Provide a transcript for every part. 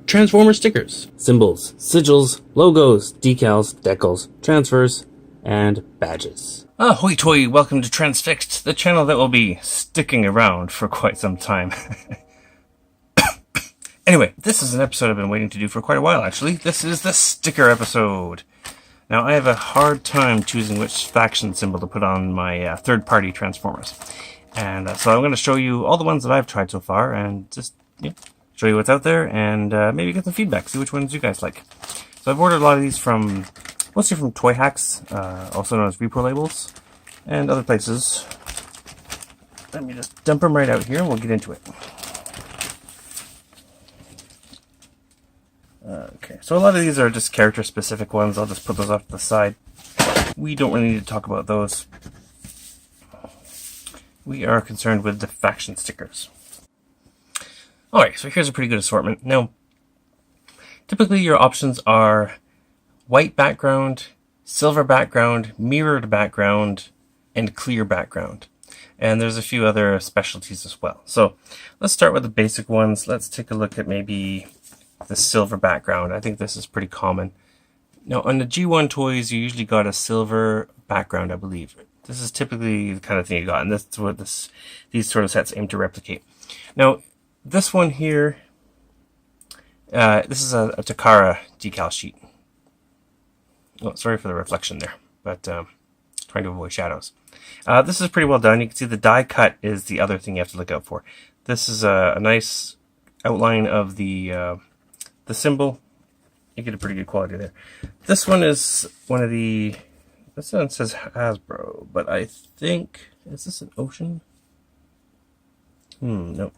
Transformer stickers, symbols, sigils, logos, decals, decals, transfers, and badges. Hoi toy, welcome to Transfixed, the channel that will be sticking around for quite some time. Anyway, this is an episode I've been waiting to do for quite a while, actually. This is the sticker episode. Now, I have a hard time choosing which faction symbol to put on my third-party Transformers. And so I'm going to show you all the ones that I've tried so far, and just show you what's out there, and maybe get some feedback, see which ones you guys like. So I've ordered a lot of these mostly from Toyhax, also known as Repro Labels, and other places. Let me just dump them right out here, and we'll get into it. Okay, so a lot of these are just character-specific ones. I'll just put those off to the side. We don't really need to talk about those. We are concerned with the faction stickers. Alright, so here's a pretty good assortment. Now, typically your options are white background, silver background, mirrored background, and clear background. And there's a few other specialties as well. So let's start with the basic ones. Let's take a look at maybe the silver background. I think this is pretty common. Now, on the G1 toys, you usually got a silver background, I believe. This is typically the kind of thing you got, and this is what these sort of sets aim to replicate. Now, this one here, this is a Takara decal sheet. Oh, sorry for the reflection there, but trying to avoid shadows. This is pretty well done. You can see the die cut is the other thing you have to look out for. This is a nice outline of the symbol. You get a pretty good quality there. This one is one of the... This one says Hasbro, but I think... Is this an Ocean? Nope.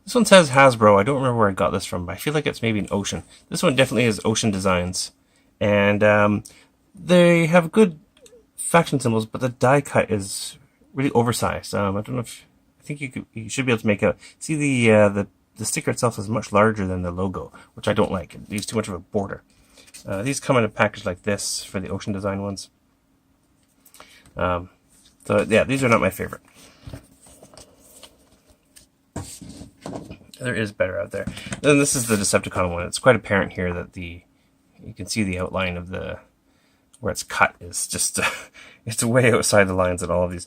This one says Hasbro. I don't remember where I got this from, but I feel like it's maybe an Ocean. This one definitely is Ocean Designs. And they have good faction symbols, but the die cut is really oversized. I don't know if... I think you should be able to make out... See, the sticker itself is much larger than the logo, which I don't like. It leaves too much of a border. These come in a package like this for the Ocean Design ones. So yeah, these are not my favorite. There is better out there. Then this is the Decepticon one. It's quite apparent here that you can see the outline of where it's cut is just it's way outside the lines in all of these.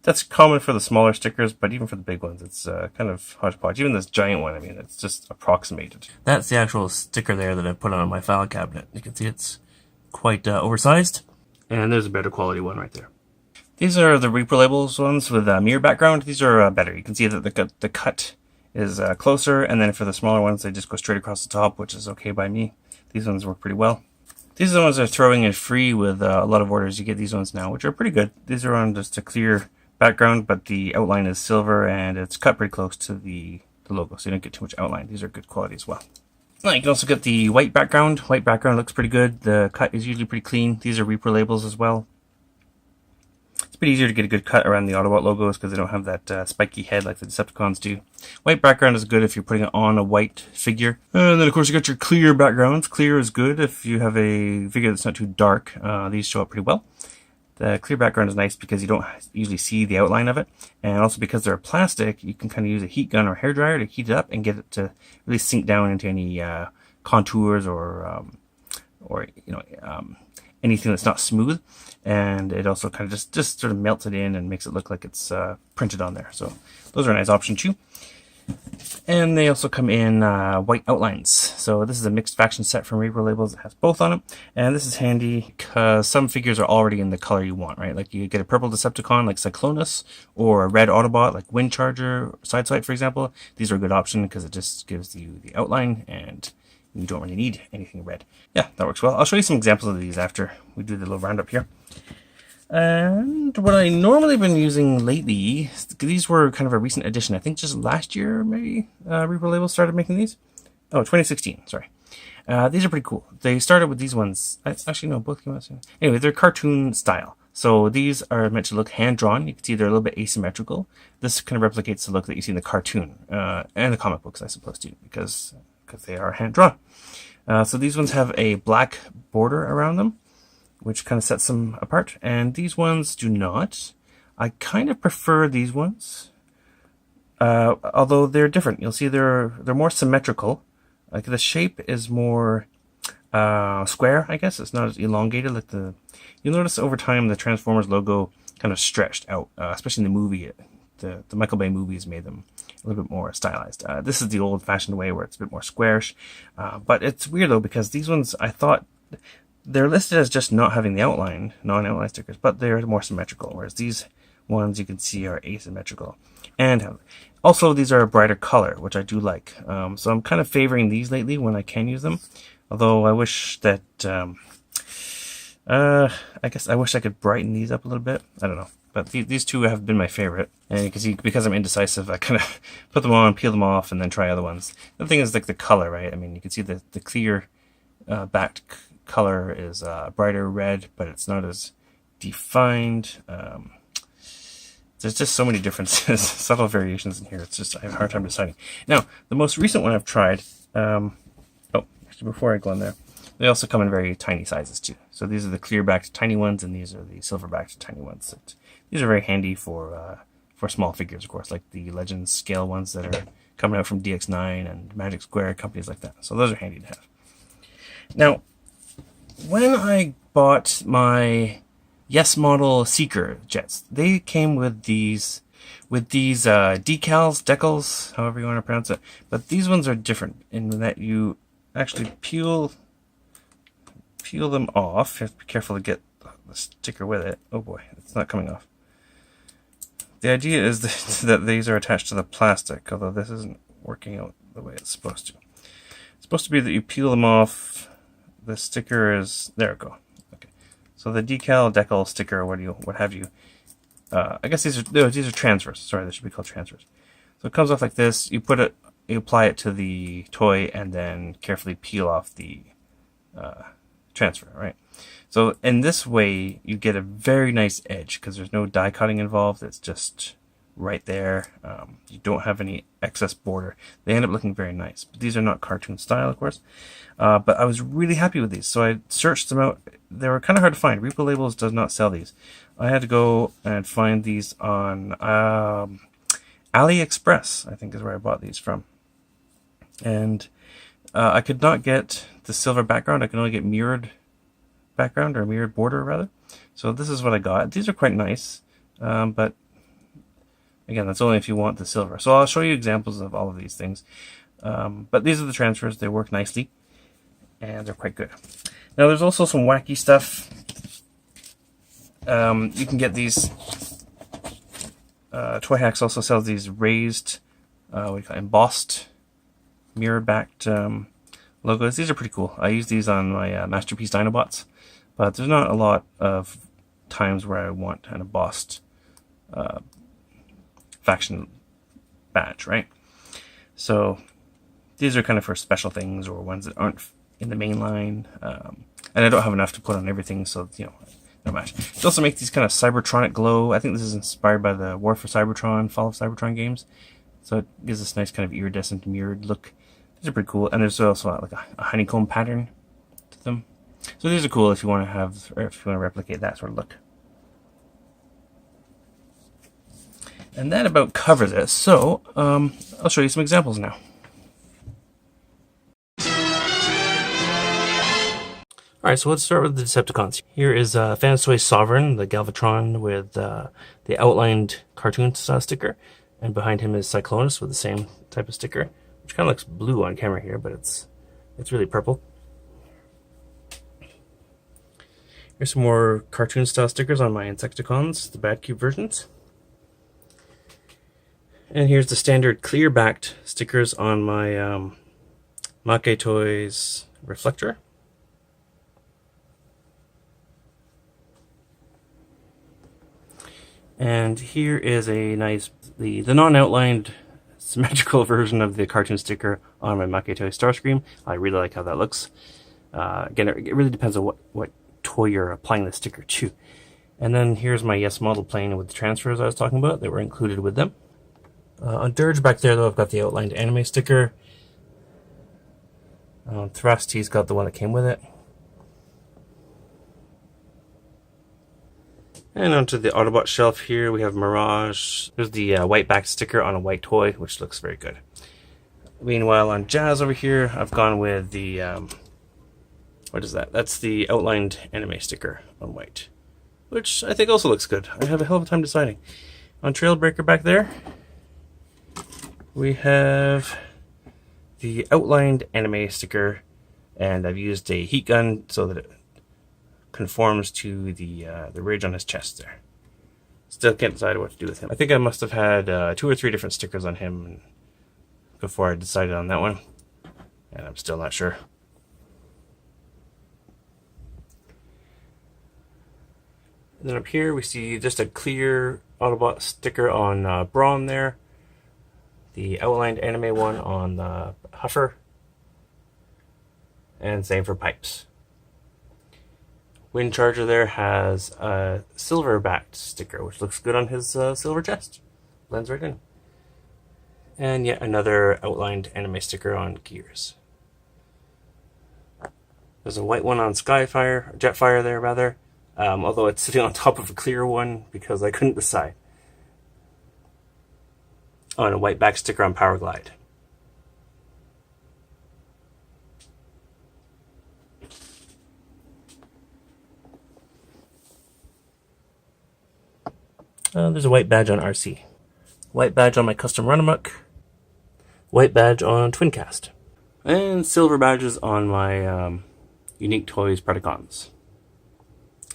That's common for the smaller stickers, but even for the big ones, it's kind of hodgepodge. Even this giant one, I mean, it's just approximated. That's the actual sticker there that I put on my file cabinet. You can see it's quite oversized. And there's a better quality one right there. These are the Repro Labels ones with a mirror background. These are better. You can see that the cut is closer, and then for the smaller ones, they just go straight across the top, which is okay by me. These ones work pretty well. These are the ones that are throwing in free with a lot of orders. You get these ones now, which are pretty good. These are on just a clear background, but the outline is silver, and it's cut pretty close to the logo, so you don't get too much outline. These are good quality as well. Now, you can also get the white background. White background looks pretty good. The cut is usually pretty clean. These are Repro Labels as well. It's a bit easier to get a good cut around the Autobot logos because they don't have that spiky head like the Decepticons do. White background is good if you're putting it on a white figure. And then, of course, you got your clear backgrounds. Clear is good if you have a figure that's not too dark. These show up pretty well. The clear background is nice because you don't usually see the outline of it. And also because they're plastic, you can kind of use a heat gun or hairdryer to heat it up and get it to really sink down into any contours or anything that's not smooth. And it also kind of just sort of melts it in and makes it look like it's printed on there. So those are a nice option too. And they also come in white outlines. So this is a mixed faction set from Repro Labels that has both on it. And this is handy because some figures are already in the color you want, right? Like you get a purple Decepticon like Cyclonus, or a red Autobot like Windcharger, Sideswipe, for example. These are a good option because it just gives you the outline and you don't really need anything red. Yeah, that works well. I'll show you some examples of these after we do the little roundup here. And what I normally been using lately, these were kind of a recent addition. I think just last year, maybe, Repro Labels started making these. Oh, 2016, sorry. These are pretty cool. They started with these ones. Actually, no, both came out soon. Anyway, they're cartoon style. So these are meant to look hand-drawn. You can see they're a little bit asymmetrical. This kind of replicates the look that you see in the cartoon, and the comic books, I suppose, too, because they are hand-drawn. So these ones have a black border around them, which kind of sets them apart. And these ones do not. I kind of prefer these ones. although they're different. You'll see they're more symmetrical. Like the shape is more square, I guess. It's not as elongated like the. You'll notice over time the Transformers logo kind of stretched out, especially in the movie. The Michael Bay movies made them a little bit more stylized. This is the old-fashioned way where it's a bit more squarish. But it's weird though, because these ones, I thought they're listed as just not having the outline, non-outline stickers, but they're more symmetrical. Whereas these ones you can see are asymmetrical. And also these are a brighter color, which I do like. So I'm kind of favoring these lately when I can use them. Although I wish that, I guess I wish I could brighten these up a little bit. I don't know. But these two have been my favorite. And you can see, because I'm indecisive, I kind of put them on, peel them off, and then try other ones. The thing is like the color, right? I mean, you can see the clear backed color is brighter red, but it's not as defined. There's just so many differences, subtle variations in here. It's just, I have a hard time deciding. Now, the most recent one I've tried, actually before I go on there, they also come in very tiny sizes too. So these are the clear backed tiny ones, and these are the silver backed tiny ones. These are very handy for small figures, of course, like the Legends scale ones that are coming out from DX9 and Magic Square, companies like that. So those are handy to have. Now, when I bought my Yes Model Seeker jets, they came with these decals, however you want to pronounce it. But these ones are different in that you actually peel them off. You have to be careful to get the sticker with it. Oh boy, it's not coming off. The idea is that these are attached to the plastic, although this isn't working out the way it's supposed to. It's supposed to be that you peel them off. The sticker is, there we go. Okay, so the decal sticker, what have you? I guess these are transfers. Sorry, they should be called transfers. So it comes off like this. You apply it to the toy, and then carefully peel off the transfer, right? So in this way, you get a very nice edge because there's no die cutting involved. It's just right there. You don't have any excess border. They end up looking very nice. But these are not cartoon style, of course. But I was really happy with these. So I searched them out. They were kind of hard to find. Repo Labels does not sell these. I had to go and find these on AliExpress, I think is where I bought these from. And I could not get the silver background. I can only get mirrored background, or mirrored border rather. So this is what I got. These are quite nice, but again, that's only if you want the silver. So I'll show you examples of all of these things. But these are the transfers. They work nicely, and they're quite good. Now there's also some wacky stuff. You can get these. Toyhax also sells these raised, embossed, mirror-backed logos. These are pretty cool. I use these on my Masterpiece Dinobots, but there's not a lot of times where I want an embossed faction badge, right? So these are kind of for special things or ones that aren't in the main line, and I don't have enough to put on everything, so no match. They also make these kind of Cybertronic glow. I think this is inspired by the War for Cybertron, Fall of Cybertron games. So it gives this nice kind of iridescent mirrored look. These are pretty cool, and there's also like a honeycomb pattern to them. So these are cool if you want to have, or if you want to replicate that sort of look. And that about covers it. So I'll show you some examples now. Alright, so let's start with the Decepticons. Here is Fantoy Sovereign, the Galvatron with the outlined cartoon style sticker. And behind him is Cyclonus with the same type of sticker, which kind of looks blue on camera here, but it's really purple. Here's some more cartoon style stickers on my Insecticons, the Bad Cube versions. And here's the standard clear backed stickers on my Make Toys Reflector. And here is a nice, the non-outlined symmetrical version of the cartoon sticker on my Make Toy Starscream. I really like how that looks. Again, it really depends on what toy you're applying the sticker to. And then here's my Yes Model plane with the transfers I was talking about that were included with them. On Dirge back there, though, I've got the outlined anime sticker. On Thrust, he's got the one that came with it. And onto the Autobot shelf here, we have Mirage. There's the white back sticker on a white toy, which looks very good. Meanwhile, on Jazz over here, I've gone with the, what is that? That's the outlined anime sticker on white, which I think also looks good. I have a hell of a time deciding. On Trailbreaker back there, we have the outlined anime sticker, and I've used a heat gun so that it conforms to the ridge on his chest there. Still can't decide what to do with him. I think I must have had 2 or 3 different stickers on him before I decided on that one, and I'm still not sure. And then up here we see just a clear Autobot sticker on Brawn there. The outlined anime one on the Huffer. And same for Pipes. Wind Charger there has a silver backed sticker, which looks good on his silver chest. Blends right in. And yet another outlined anime sticker on Gears. There's a white one on Jetfire there rather. Although it's sitting on top of a clear one because I couldn't decide. Oh, and a white back sticker on Powerglide. There's a white badge on RC. White badge on my custom Runamuck. White badge on Twincast. And silver badges on my Unique Toys Predacons.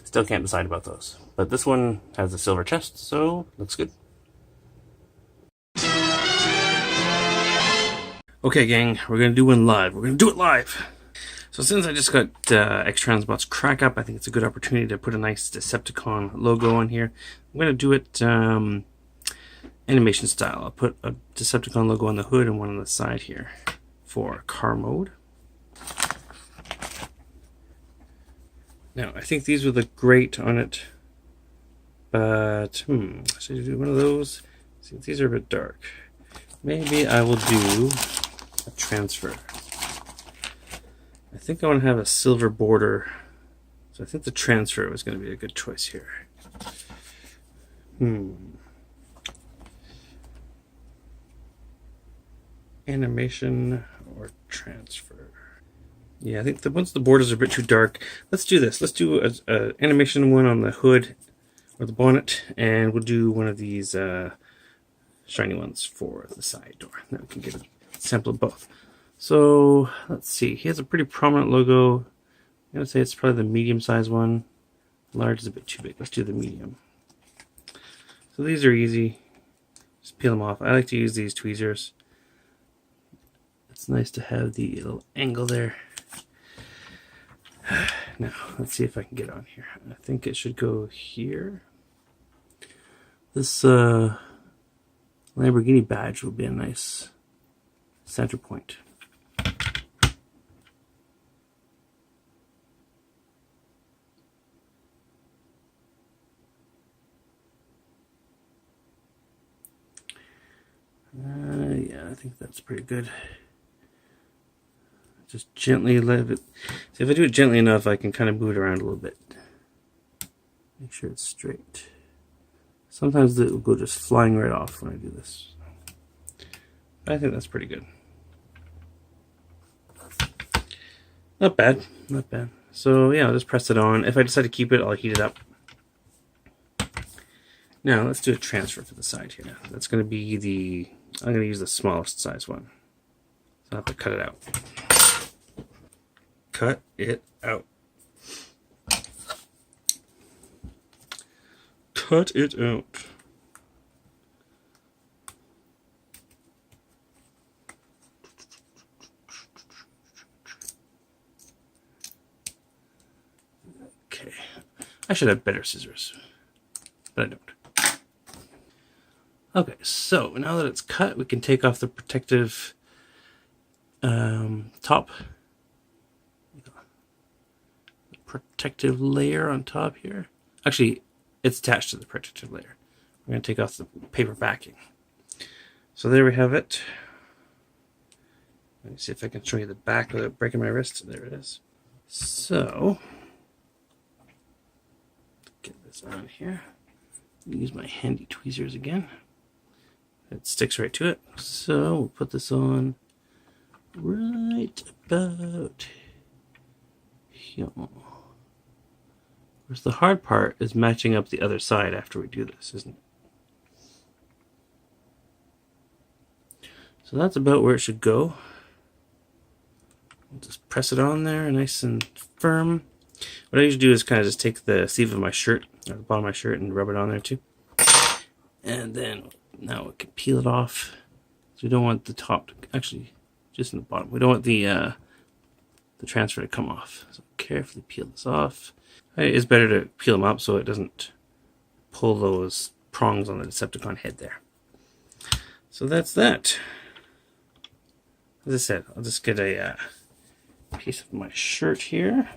Still can't decide about those. But this one has a silver chest, so looks good. Okay, gang, we're going to do one live. We're going to do it live! So since I just got X-Transbots Crack Up, I think it's a good opportunity to put a nice Decepticon logo on here. I'm going to do it animation style. I'll put a Decepticon logo on the hood and one on the side here for car mode. Now, I think these would look great on it, but should I do one of those? See, these are a bit dark. Maybe I will do a transfer. I think I want to have a silver border, so I think the transfer was going to be a good choice here. Animation or transfer? Yeah, I think once the borders are a bit too dark, let's do this. Let's do a animation one on the hood or the bonnet, and we'll do one of these shiny ones for the side door. Now we can get a sample of both. So let's see. He has a pretty prominent logo. I'm gonna say it's probably the medium-sized one. Large is a bit too big. Let's do the medium. So these are easy. Just peel them off. I like to use these tweezers. It's nice to have the little angle there. Now, let's see if I can get on here. I think it should go here. This Lamborghini badge will be a nice center point. Yeah, I think that's pretty good. Just gently let it. See, if I do it gently enough, I can kind of move it around a little bit. Make sure it's straight. Sometimes it will go just flying right off when I do this. I think that's pretty good. Not bad, not bad. So yeah, I'll just press it on. If I decide to keep it, I'll heat it up. Now let's do a transfer for the side here. That's going to be the. I'm going to use the smallest size one. So I'll have to cut it out. Cut it out. Cut it out. Okay. I should have better scissors, but I don't. Okay, so now that it's cut, we can take off the protective top. Protective layer on top here. Actually, it's attached to the protective layer. We're going to take off the paper backing. So there we have it. Let me see if I can show you the back without breaking my wrist. There it is. So, get this on here. Use my handy tweezers again. It sticks right to it. So we'll put this on right about here. Whereas the hard part is matching up the other side after we do this, isn't it? So that's about where it should go. Just press it on there nice and firm. What I usually do is kind of just take the sleeve of my shirt, or the bottom of my shirt, and rub it on there too. And then now we can peel it off. So we don't want the top to, actually, just in the bottom. We don't want the transfer to come off. So carefully peel this off. It's better to peel them up so it doesn't pull those prongs on the Decepticon head there. So that's that. As I said, I'll just get a piece of my shirt here.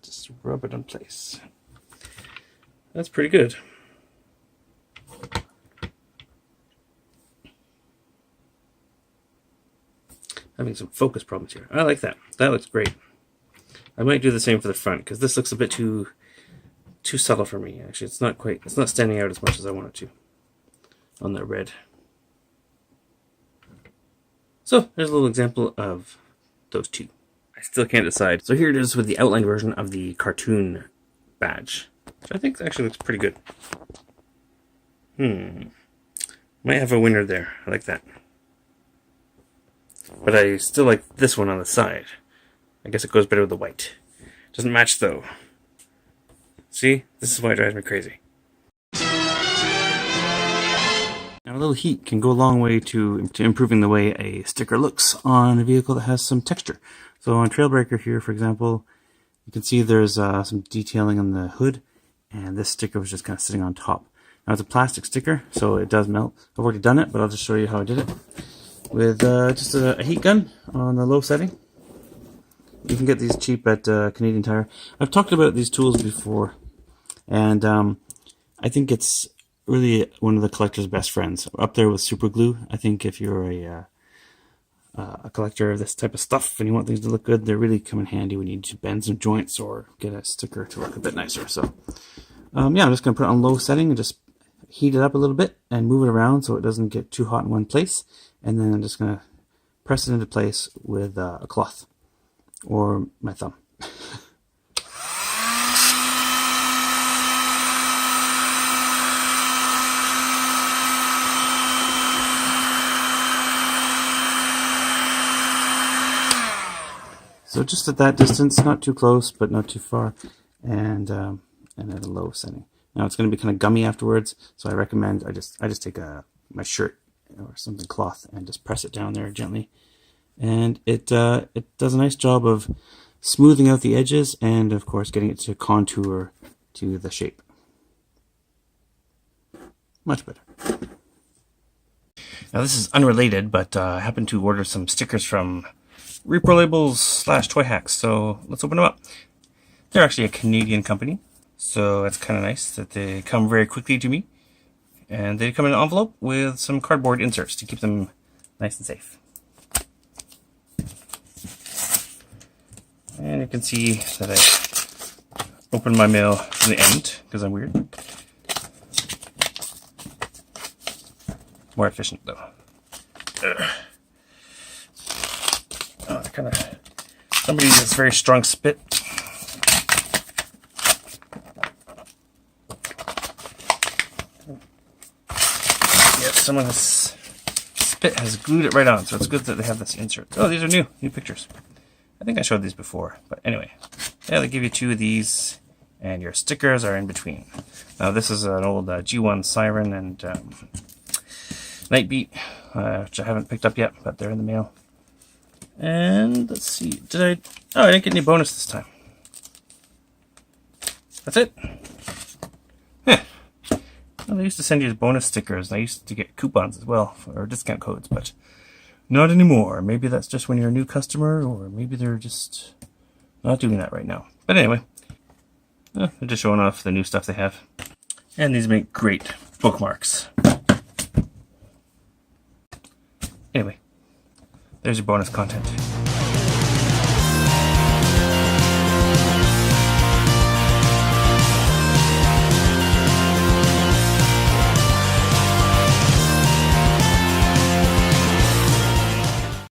Just rub it in place. That's pretty good. Having some focus problems here. I like that. That looks great. I might do the same for the front because this looks a bit too subtle for me. Actually, it's not standing out as much as I want it to on the red. So there's a little example of those two. I still can't decide. So here it is with the outlined version of the cartoon badge, which I think actually looks pretty good. Might have a winner there. I like that. But I still like this one on the side. I guess it goes better with the white. Doesn't match though. See? This is why it drives me crazy. Now a little heat can go a long way to improving the way a sticker looks on a vehicle that has some texture. So on Trailbreaker here, for example, you can see there's some detailing on the hood, and this sticker was just kind of sitting on top. Now it's a plastic sticker, so it does melt. I've already done it, but I'll just show you how I did it. With just a heat gun on the low setting. You can get these cheap at Canadian Tire. I've talked about these tools before, and I think it's really one of the collector's best friends. Up there with super glue. I think if you're a collector of this type of stuff and you want things to look good, they really come in handy when you need to bend some joints or get a sticker to look a bit nicer. So yeah, I'm just going to put it on low setting and just heat it up a little bit and move it around so it doesn't get too hot in one place. And then I'm just going to press it into place with a cloth or my thumb. So just at that distance, not too close, but not too far, and at a low setting. Now it's going to be kind of gummy afterwards, so I recommend I just take my shirt or something cloth and just press it down there gently, and it does a nice job of smoothing out the edges and of course getting it to contour to the shape. Much better. Now this is unrelated, but I happened to order some stickers from Repro Labels / Toyhax, so let's open them up. They're actually a Canadian company, so it's kind of nice that they come very quickly to me. And they come in an envelope with some cardboard inserts to keep them nice and safe. And you can see that I opened my mail from the end, because I'm weird. More efficient, though. Oh, kind of... Somebody has very strong spit. Someone has spit has glued it right on, so it's good that they have this insert. Oh, these are new pictures. I think I showed these before, but anyway. Yeah, they give you 2 of these, and your stickers are in between. Now this is an old G1 Siren and Nightbeat, which I haven't picked up yet, but they're in the mail. And let's see, I didn't get any bonus this time. That's it. Well, they used to send you bonus stickers, and I used to get coupons as well, or discount codes, but not anymore. Maybe that's just when you're a new customer, or maybe they're just not doing that right now. But anyway, they're just showing off the new stuff they have. And these make great bookmarks. Anyway, there's your bonus content.